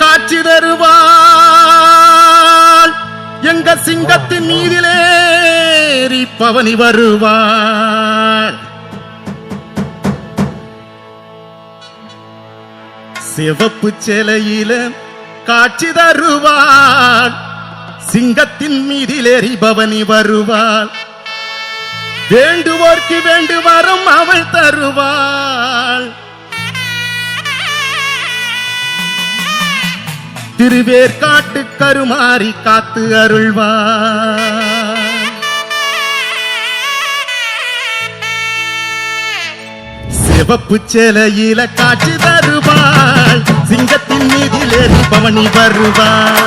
காட்சி தருவாள். எங்க சிங்கத்தின் மீதிலேறி பவனி வருவாள். சிவப்பு சேலையில காட்சி தருவாள். சிங்கத்தின் மீதிலேறி பவனி வருவாள். வேண்டுவோர்க்கு வேண்டு வரம் அவள் தருவாள். திருவேற்காட்டு கருமாறி காத்து அருள்வாள். சிவப்பு சேலையில காட்சி தருவாள். சிங்கத்தின் மீதிலேறி பவனி வருவாள்.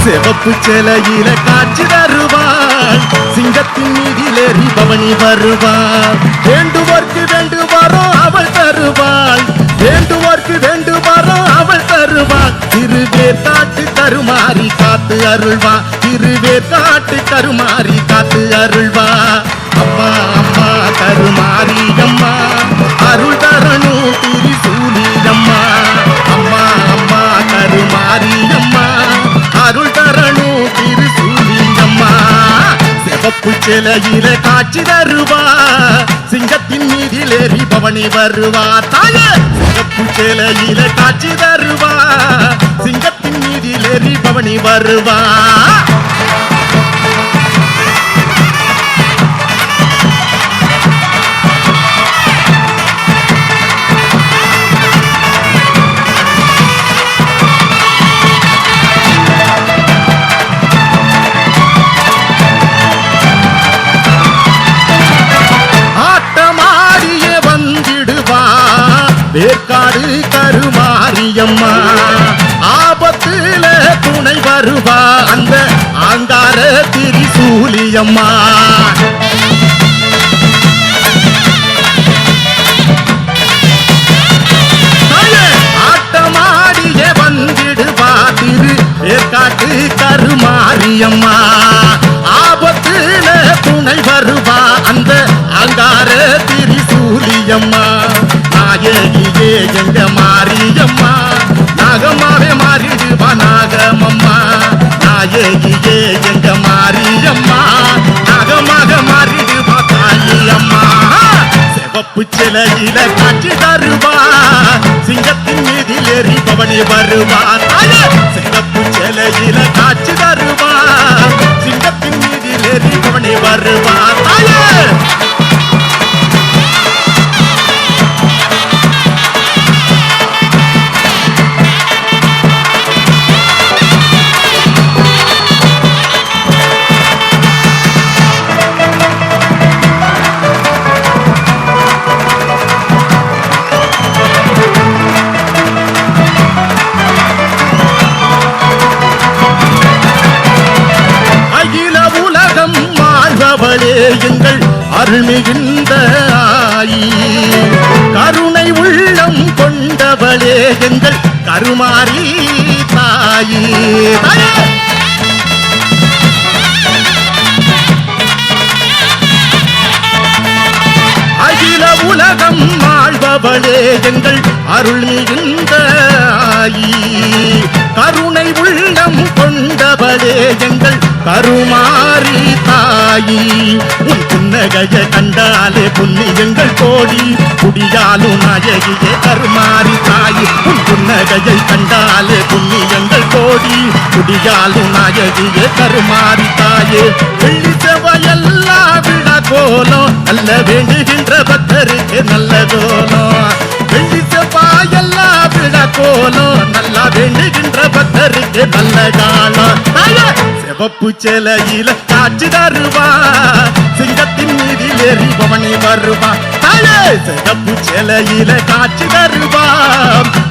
சிவப்பு சேலையில காட்சி தருவாள். சிங்கத்தின் மீதிலேறி பவனி வருவாள். வேண்டுவோர்க்கு வேண்டு வரம் அவள் தருவாள். வேண்டுவோர்க்கு வேண்டு வரம் அவள் தருவாள். திருவேற்காட்டு கருமாறி காத்து அருள்வா. திருவேற்காட்டு கருமாறி காத்து அருள்வா. அம்மா அம்மா கருமாரி அம்மா அருள் தரணும் திரிசூலி அம்மா. அம்மா அம்மா கருமாரி அம்மா அருள் தரணும் திரிசூலி அம்மா. சிவப்பு சேலையில காட்சி தருவா. சிங்கத்தின் மீதிலேறி பவனி வருவா. தாயே சிவப்பு சேலையில காட்சி தருவா. சிங்கத்தின் மீதிலேறி பவனி வருவா. வேற்காடு கருமாரியம்மா ஆபத்துல துணை வருவா. அந்த ஆங்கார திரிசூலியம்மா. ஆட்டமாடிய வந்திடுவா. திரு வேற்காட்டு கருமாரியம்மா ஆபத்துல துணை வருவா. அந்த ஆங்கார திரிசூலியம்மா. நாயகியே எங்க மாரியம்மா நாகமாவே மாறிடுவா நாகமம்மா. நாயகியே எங்க மாரியம்மா நாகமாக மாறிடுவா தாயம்மா. சிவப்பு சிலையில காட்சி தருவா. சிங்கத்தின் மீதிலேறி பவனி வருவா. சிவப்பு சிலையில காட்சி தருவா. சிங்கத்தின் மீதிலேறி பவனி வருவா. தாயே எங்கள் அருள்மிகுந்த ஆயி. கருணை உள்ளம் கொண்டவளே எங்கள் கருமாரி தாயி. அகில உலகம் ஆழ்பவளே எங்கள் அருள்மிகுந்த ஆயி. கருணை உள்ளம் கொண்டவளே எங்கள் கருமாரி தாயி. உன் புன்னகைய கண்டாலே புண்ணியங்கள் கோடி. குடியாலும் நாயகியே கருமாரி தாயி. உன் புன்னகையை கண்டாலே புண்ணியங்கள் கோடி. குடியாலும் நாயகியே கருமாரி தாயே. வெள்ளி செவ்வாயெல்லாம் விட கோலம் நல்ல வேண்டுகின்ற பக்தருக்கு நல்ல கோலம். வெள்ளி செவ்வாயெல்லாம் விட கோலம் நல்லா வேண்டுகின்ற பக்தருக்கு நல்ல காலம். சிவப்பு சேலையில காட்சி தருவா. சிங்கத்தின் மீதிலேறி பவனி வருவா. சிவப்பு சேலையில காட்சி தருவா.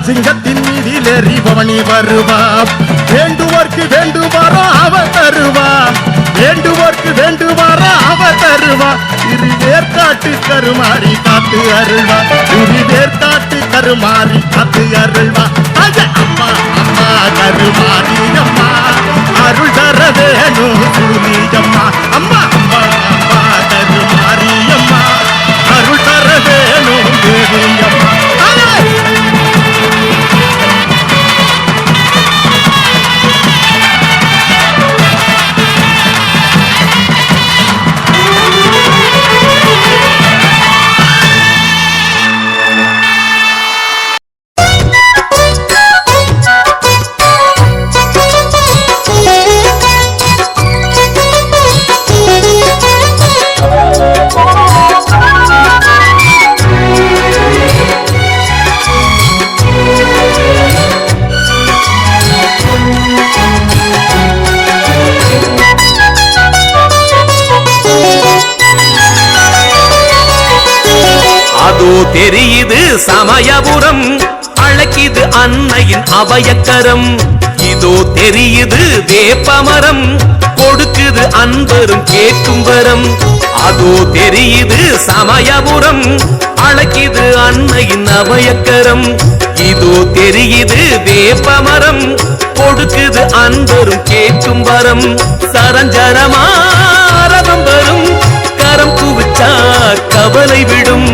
சிங்கத்தின் மீதிலேறி பவனி வருவா. வேண்டுவோர்க்கு வேண்டு வரம் அவ தருவா. வேண்டுவோர்க்கு வேண்டு வரம் அவ தருவா. திருவேற்காட்டு கருமாறி காத்து அருள்வா. திருவேற்காட்டு கருமாறி காத்து அருள்வா. அம்மா அம்மா கருமாரி அம்மா அருள் தர வேணும் சூலியம்மா. அம்மா அம்மா அம்மா கருமாரி அம்மா அருள் தர வேணும் தேவியம்மா. தெரியுது சமயபுரம் அழைக்குது அன்னையின் அபயக்கரம். இதோ தெரியுது வேப்பமரம் கொடுக்குது அன்பரும் கேட்கும் வரம். அதோ தெரியுது சமயபுரம் அழைக்குது அன்னையின் அபயக்கரம். இதோ தெரியுது வேப்பமரம் கொடுக்குது அன்பரும் கேட்கும் வரம். சரஞ்சரமாரவம் வரும் கரம் குவிச்சா கவலை விடும்.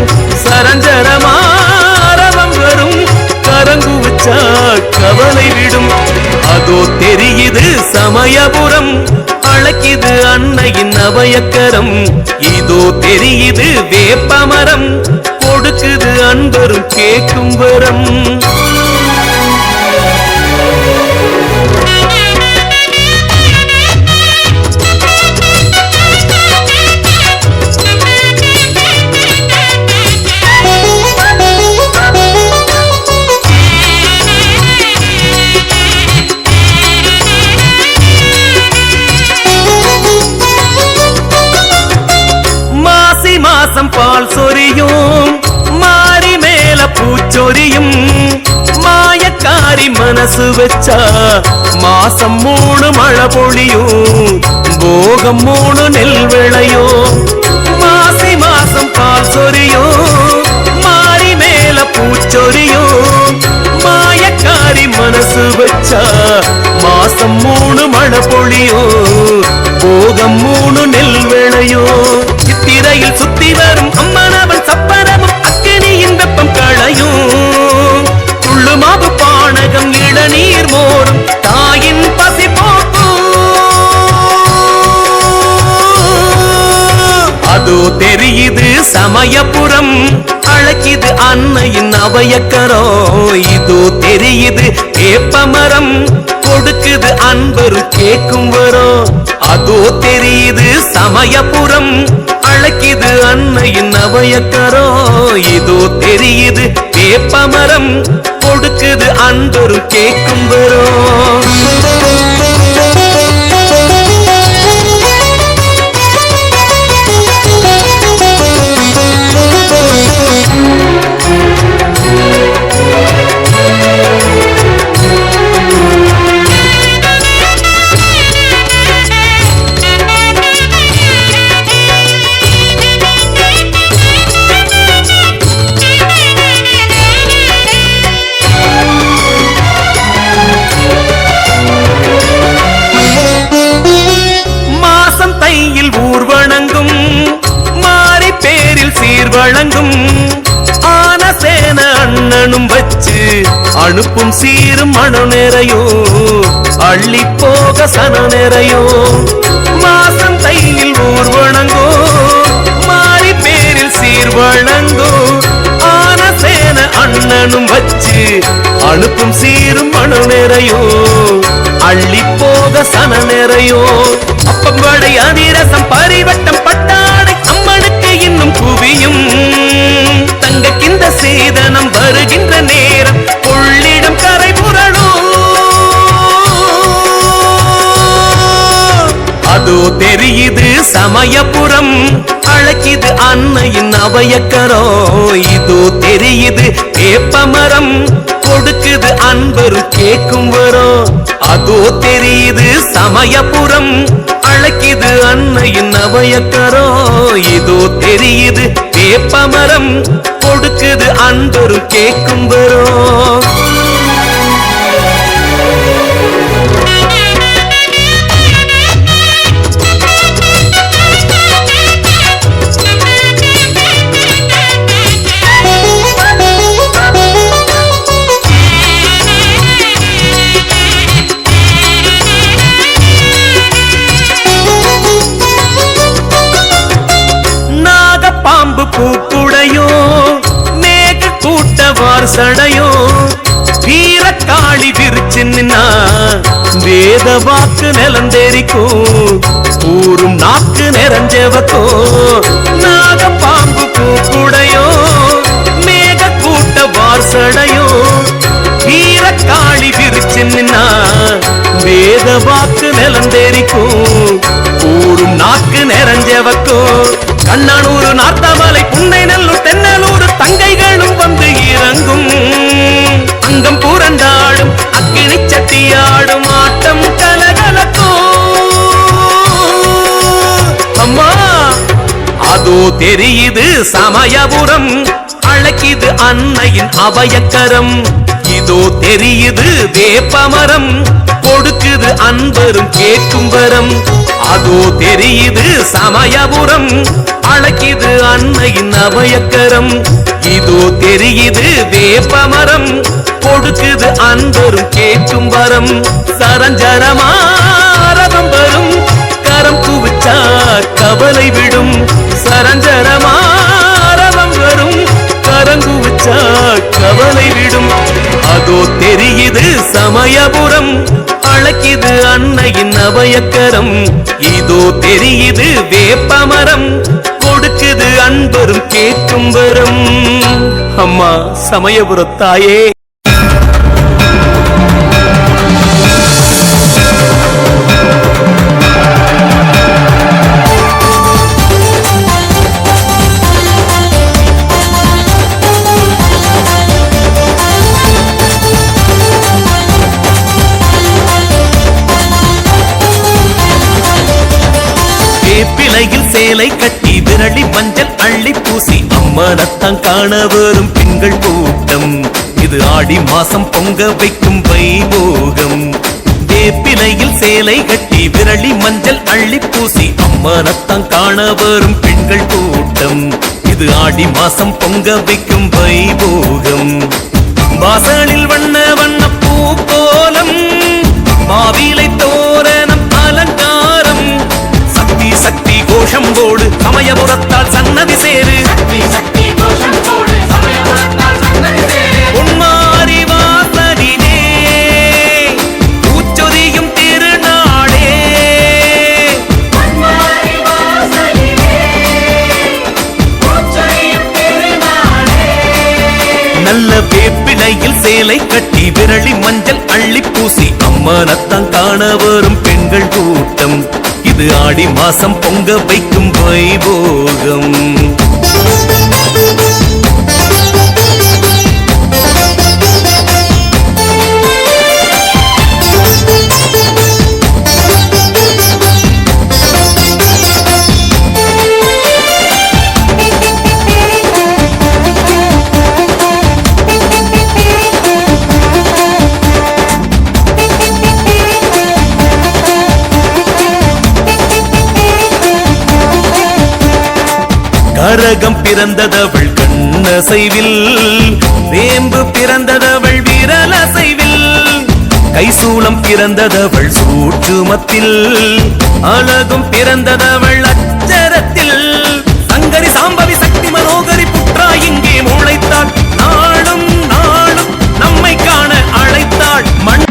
சரஞ்சரமாரவம் வரும் கரங்குவிச்சா கவலை விடும். அதோ தெரியுது சமயபுரம் அழைக்குது அன்னையின் அபயக்கரம். இதோ தெரியுது வேப்பமரம் கொடுக்குது அன்பரும் கேட்கும் வரம். மாசம் பால் சொரியும் மாறி மேல பூச்சொரியும். மாயக்காரி மனசு வச்சா மாசம் 3 மழை பொழியும். போகம் 3 நெல் விளையும். மாசி மாசம் பால் சொரியும் மாறி மேல பூச்சொரியும். மாயக்காரி மனசு வச்சா மாசம் 3 மழை பொழியும். போகம் 3 நெல் விளையும். திரையில் சுத்தி வரும் அம்மனவன் சப்பரமும் அக்கினியின் வெப்பம் களையும். துள்ளுமாவு பானகம் இளநீர் மோரும் தாயின் பசி போக்கும். அதோ தெரியுது சமயபுரம் அழைக்குது அன்னையின் அபயக்கரம். இதோ தெரியுது வேப்பமரம் கொடுக்குது அன்பரு கேட்கும் வரும். அதோ தெரியுது சமயபுரம் அழைக்குது அன்னையின் அபயக்கரம். இதோ தெரியுது வேப்பமரம் கொடுக்குது அன்பரு கேட்கும் வரும். வழங்கும் ஆனசேன அண்ணனும் வச்சு அனுப்பும் சீரும் மனம் நிறையும். அள்ளி போக சன நிறையும். மாசம் தையில் ஊர் வணங்கும் மாறி பேரில் சீர் வழங்கும். ஆனசேன அண்ணனும் வச்சு அனுப்பும் சீரும் மனம் நிறையும். அள்ளி போக சன நிறையும். அப்பம் வடை அதிரசம் பரிவட்டம் பட்டாடை அம்மனுக்கு இன்னும் குவியும். தங்கக்கிந்த சீதனம் வருகின்ற நேரம் கொள்ளிடம் கரை புரளும். அதோ தெரியுது சமயபுரம் அழைக்குது அன்னையின் அபயக்கரம். இதோ தெரியுது வேப்பமரம் கொடுக்குது அன்பரு கேட்கும் வரும். அதோ தெரியுது சமயபுரம் அழைக்குது அன்னையின் அபயக்கரம். இதோ தெரியுது வேப்பமரம் கொடுக்குது அன்பரு கேட்கும் வரும். பூக்குடையோ மேக கூட்டவார் சடையோ வீரக்காளி விரிச்சு நின்னா வேத வாக்கு நிலந்தேரிக்கும். ஊரும் நாக்கு நிறைஞ்சவக்கோ நாக பாம்பு பூக்குடையோ மேக கூட்டவார் சடையோ வீரக்காளி விரிச்சு நின்னா வேத வாக்கு நிலந்தேரிக்கும். ஊரும் நாக்கு நிறைஞ்சவக்கோ கண்ணனூர் நார்த்தமலை புன்னை நல்லூர் தென்னலூர் தங்கைகள் தெரியுது சமயபுரம் அழைக்குது அன்னையின் அபயக்கரம் இதோ தெரியுது வேப்பமரம் கொடுக்குது அன்பரும் கேட்கும் வரம் அதோ தெரியுது சமயபுரம் அழைக்குது அன்னையின் அபயக்கரம் இதோ தெரியுது வேப்பமரம் கொடுக்குது அன்பரும் கேட்கும் வரம் சரஞ்சரமாரவம் வரும் கரம் குவிச்சா கவலை விடும் சரஞ்சரமாரவம் வரும் கரங்குவிச்சா கவலை விடும் அதோ தெரியுது சமயபுரம் அழைக்குது அன்னையின் அபயக்கரம் இதோ தெரியுது வேப்பமரம் கொடுக்குது அன்பரும் கேட்கும் வரம் அம்மா சமயபுரத்தாயே வேப்பிலையில் சேலை கட்டி விரலி மஞ்சள் அள்ளி பூசி அம்மனத்தான் காண வரும் பெண்கள் கூட்டம் இது ஆடி மாசம் பொங்க வைக்கும் வைபோகம் வேப்பிலையில் சேலை கட்டி விரலி மஞ்சள் அள்ளி பூசி அம்மனத்தான் காண வரும் பெண்கள் கூட்டம் இது ஆடி மாசம் பொங்க வைக்கும் வைபோகம் வாசலில் வண்ண வண்ண பூக்கோலம் மாவிலை தோரணம் அலங்காரம் சக்தி சக்தி கோஷம்போடு சமயபுரத்தால் சன்னதி சேரு பொன்மாரி வாசலிலே பூச்சொரியும் திருநாடே நல்ல வேப்பிலையில் சேலை கட்டி விரலி மஞ்சள் அள்ளி பூசி அம்மனத்தான் காண வரும் பெண்கள் கூட்டம் இது ஆடி மாசம் பொங்க வைக்கும் வைபோகம் கரகம் பிறந்ததவள் கண்ணசைவில் வேம்பு பிறந்ததவள் விரலசைவில் கைசூலம் பிறந்ததவள் சூற்றுமத்தில் அழகும் பிறந்ததவள் அச்சரத்தில் சங்கரி சாம்பவி சக்தி மனோகரி புற்றா இங்கே முளைத்தாள் நாளும் நாளும் நம்மை காண அழைத்தாள் மண்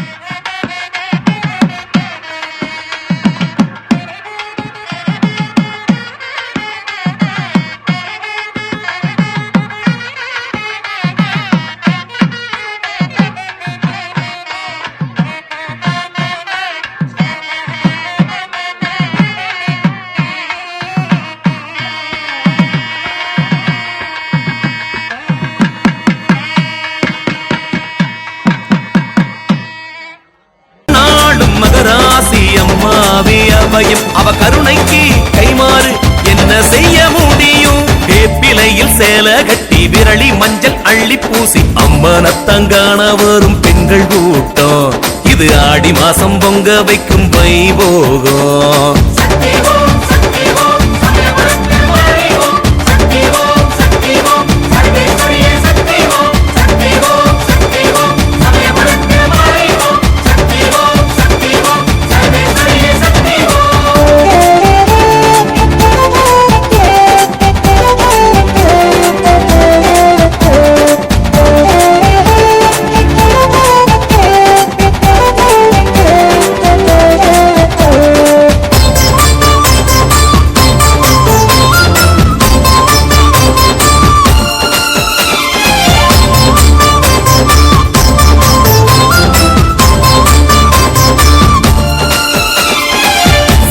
அவ கருணைக்கு கைமாறு என்ன செய்ய முடியும் வேப்பிலையில் சேலை கட்டி விரலி மஞ்சள் அள்ளி பூசி அம்மனத்தங்கான வரும் பெண்கள் கூட்டம் இது ஆடி மாசம் பொங்க வைக்கும் வைபோகம்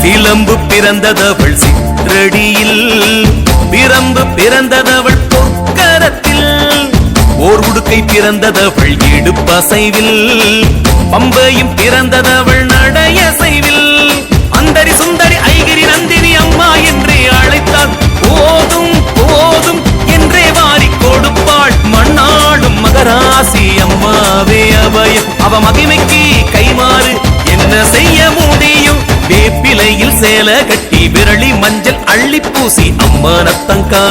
சிலம்பு பிறந்ததவள் சிற்றடியில் பிரம்பு பிறந்ததவள் பொற்கரத்தில் ஓர் உடுக்கை பிறந்ததவள் இடுப்பசைவில் பம்பையும் பிறந்ததவள் நடையசைவில் அந்தரி சுந்தரி ஐகிரி நந்தினி அம்மா என்று அழைத்தால் போதும் அவிநாசி அம்மாவே அபயம் அவ மகிமைக்கு கைமாறு என்ன செய்ய முடியும் வேப்பிலையில் சேலை கட்டி விரலி மஞ்சள் அள்ளி பூசி அம்மா நத்தங்கா